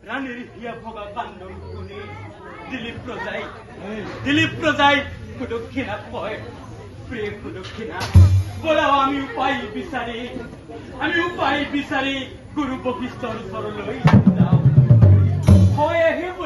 রানীর হিয়া ভোগা কান্ড শুনে দিলীপ প্রজাই কুদক্ষিণা কয় প্রিয় কুদক্ষিণা বলাও আমি উপায় বিচারি গুরু বশিষ্ঠর সরলৈ যাও হয় আহিব